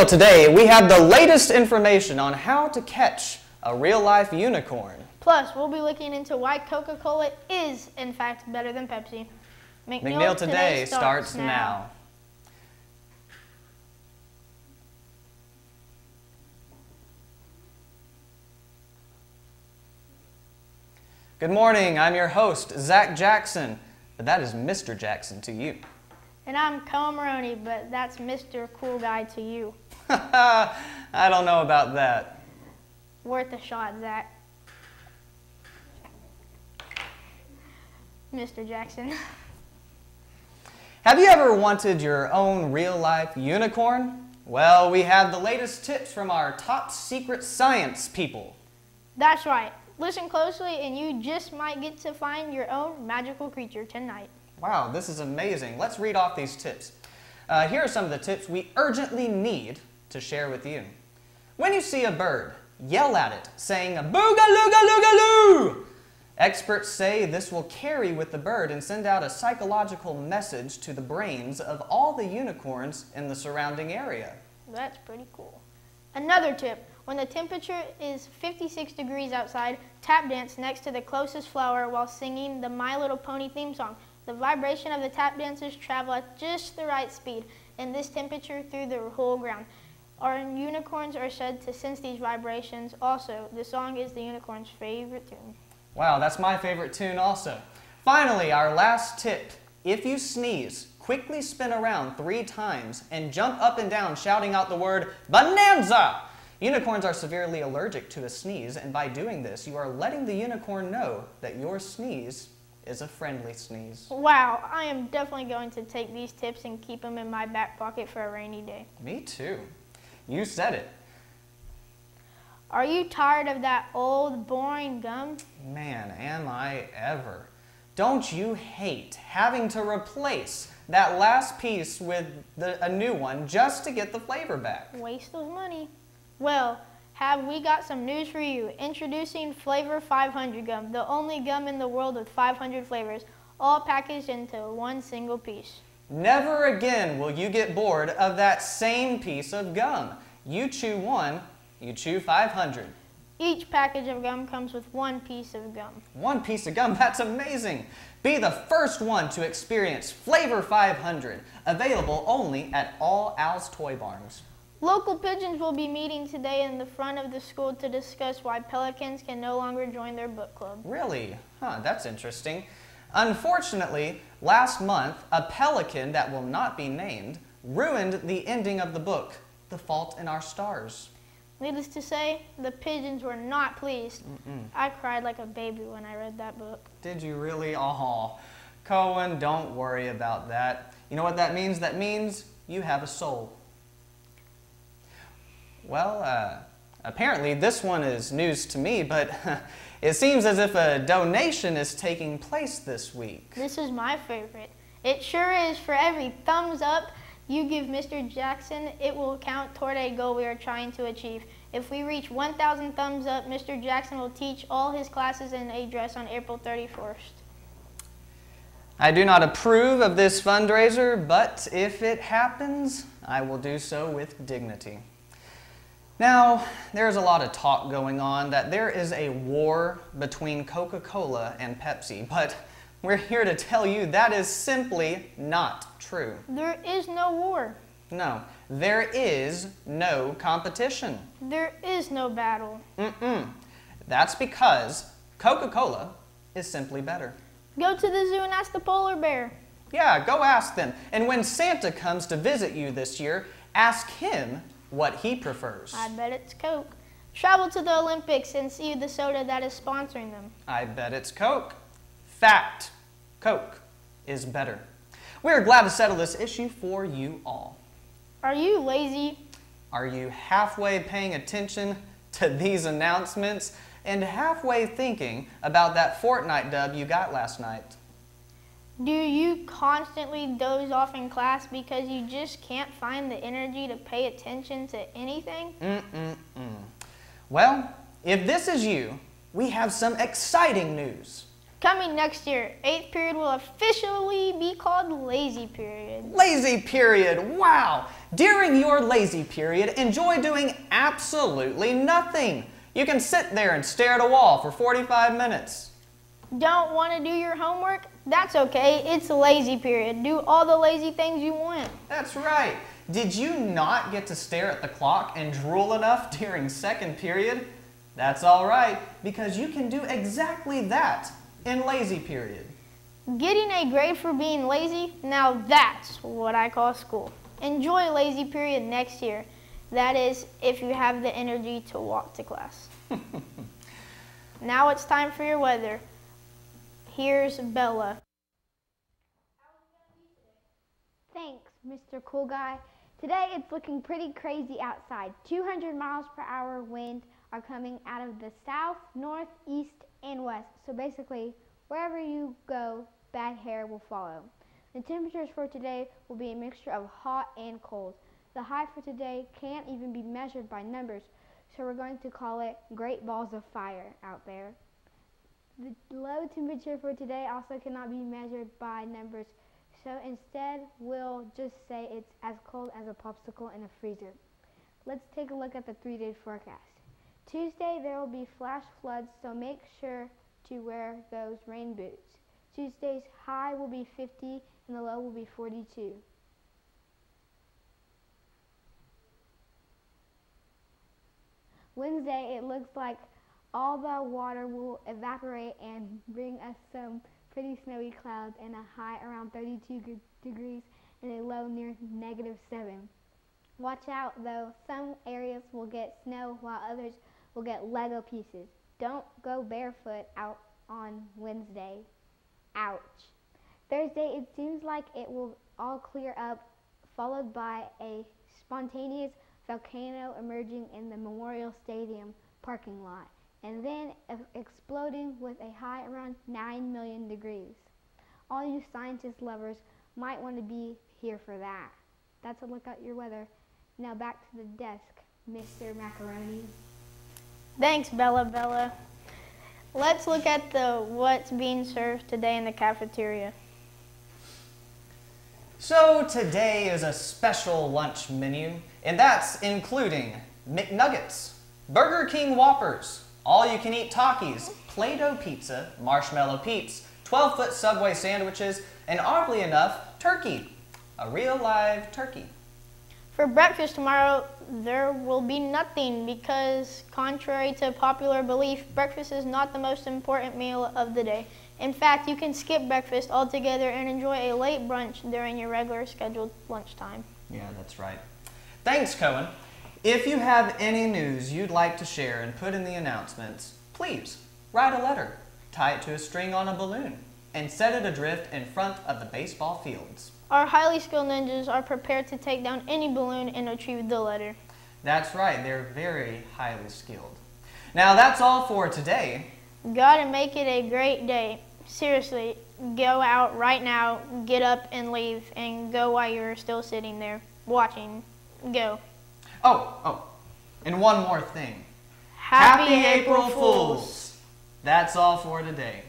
Today, we have the latest information on how to catch a real-life unicorn. Plus, we'll be looking into why Coca-Cola is, in fact, better than Pepsi. McNiel Today starts now. Good morning, I'm your host, Zach Jackson, but that is Mr. Jackson to you. And I'm Cohen Maroney, but that's Mr. Cool Guy to you. I don't know about that. Worth a shot, Zach. Mr. Jackson. Have you ever wanted your own real-life unicorn? Well, we have the latest tips from our top secret science people. That's right. Listen closely and you just might get to find your own magical creature tonight. Wow, this is amazing. Let's read off these tips. Here are some of the tips we urgently need to share with you. When you see a bird, yell at it, saying boogaloo-galoo-galoo. Experts say this will carry with the bird and send out a psychological message to the brains of all the unicorns in the surrounding area. That's pretty cool. Another tip, when the temperature is 56 degrees outside, tap dance next to the closest flower while singing the My Little Pony theme song. The vibration of the tap dancers travel at just the right speed in this temperature through the whole ground. Our unicorns are said to sense these vibrations. Also, the song is the unicorn's favorite tune. Wow, that's my favorite tune also. Finally, our last tip. If you sneeze, quickly spin around 3 times and jump up and down shouting out the word bonanza. Unicorns are severely allergic to a sneeze, and by doing this, you are letting the unicorn know that your sneeze is a friendly sneeze. Wow, I am definitely going to take these tips and keep them in my back pocket for a rainy day. Me too. You said it. Are you tired of that old, boring gum? Man, am I ever. Don't you hate having to replace that last piece with a new one just to get the flavor back? Waste of money. Well, have we got some news for you. Introducing Flavor 500 gum, the only gum in the world with 500 flavors, all packaged into one single piece. Never again will you get bored of that same piece of gum. You chew one, you chew 500. Each package of gum comes with one piece of gum. One piece of gum, that's amazing. Be the first one to experience Flavor 500, available only at all Al's Toy Barns. Local pigeons will be meeting today in the front of the school to discuss why pelicans can no longer join their book club. Really? Huh, that's interesting. Unfortunately, last month, a pelican that will not be named ruined the ending of the book, The Fault in Our Stars. Needless to say, the pigeons were not pleased. I cried like a baby when I read that book. Did you really? Oh, Cohen, don't worry about that. You know what that means? That means you have a soul. Well, apparently this one is news to me, but it seems as if a donation is taking place this week. This is my favorite. It sure is. For every thumbs up you give Mr. Jackson, it will count toward a goal we are trying to achieve. If we reach 1,000 thumbs up, Mr. Jackson will teach all his classes in a dress on April 31st. I do not approve of this fundraiser, but if it happens, I will do so with dignity. Now, there's a lot of talk going on that there is a war between Coca-Cola and Pepsi, but we're here to tell you that is simply not true. There is no war. No, there is no competition. There is no battle. That's because Coca-Cola is simply better. Go to the zoo and ask the polar bear. Yeah, go ask them. And when Santa comes to visit you this year, ask him what he prefers. I bet it's Coke. Travel to the Olympics and see the soda that is sponsoring them. I bet it's Coke. Fact, Coke is better. We're glad to settle this issue for you all. Are you lazy? Are you halfway paying attention to these announcements and halfway thinking about that Fortnite dub you got last night? Do you constantly doze off in class because you just can't find the energy to pay attention to anything? Well, if this is you, we have some exciting news. Coming next year, 8th period will officially be called lazy period. Lazy period, wow! During your lazy period, enjoy doing absolutely nothing. You can sit there and stare at a wall for 45 minutes. Don't want to do your homework? That's okay, it's a lazy period. Do all the lazy things you want. That's right. Did you not get to stare at the clock and drool enough during 2nd period? That's all right, because you can do exactly that in lazy period. Getting a grade for being lazy? Now that's what I call school. Enjoy lazy period next year. That is, if you have the energy to walk to class. Now it's time for your weather. Here's Bella. Thanks, Mr. Cool Guy. Today it's looking pretty crazy outside. 200 miles per hour winds are coming out of the south, north, east, and west. So basically, wherever you go, bad hair will follow. The temperatures for today will be a mixture of hot and cold. The high for today can't even be measured by numbers, so we're going to call it Great Balls of Fire out there. The low temperature for today also cannot be measured by numbers, so instead we'll just say it's as cold as a popsicle in a freezer. Let's take a look at the 3-day forecast. Tuesday there will be flash floods, so make sure to wear those rain boots. Tuesday's high will be 50 and the low will be 42. Wednesday it looks like all the water will evaporate and bring us some pretty snowy clouds and a high around 32 degrees and a low near -7. Watch out though, some areas will get snow while others will get Lego pieces. Don't go barefoot out on Wednesday. Ouch. Thursday it seems like it will all clear up, followed by a spontaneous volcano emerging in the Memorial Stadium parking lot, and then exploding with a high around 9 million degrees. All you scientist lovers might want to be here for that. That's a look at your weather. Now back to the desk, Mr. Macaroni. Thanks, Bella. Let's look at what's being served today in the cafeteria. So today is a special lunch menu, and that's including McNuggets, Burger King Whoppers, all-you-can-eat Takis, Play-Doh pizza, Marshmallow Peeps, 12-foot Subway sandwiches, and oddly enough, turkey, a real live turkey. For breakfast tomorrow, there will be nothing because, contrary to popular belief, breakfast is not the most important meal of the day. In fact, you can skip breakfast altogether and enjoy a late brunch during your regular scheduled lunchtime. Yeah, that's right. Thanks, Cohen. If you have any news you'd like to share and put in the announcements, please write a letter, tie it to a string on a balloon, and set it adrift in front of the baseball fields. Our highly skilled ninjas are prepared to take down any balloon and retrieve the letter. That's right, they're very highly skilled. Now that's all for today. Gotta make it a great day. Seriously, go out right now, get up and leave, and go while you're still sitting there watching. Go. Oh, and one more thing. Happy April Fools! That's all for today.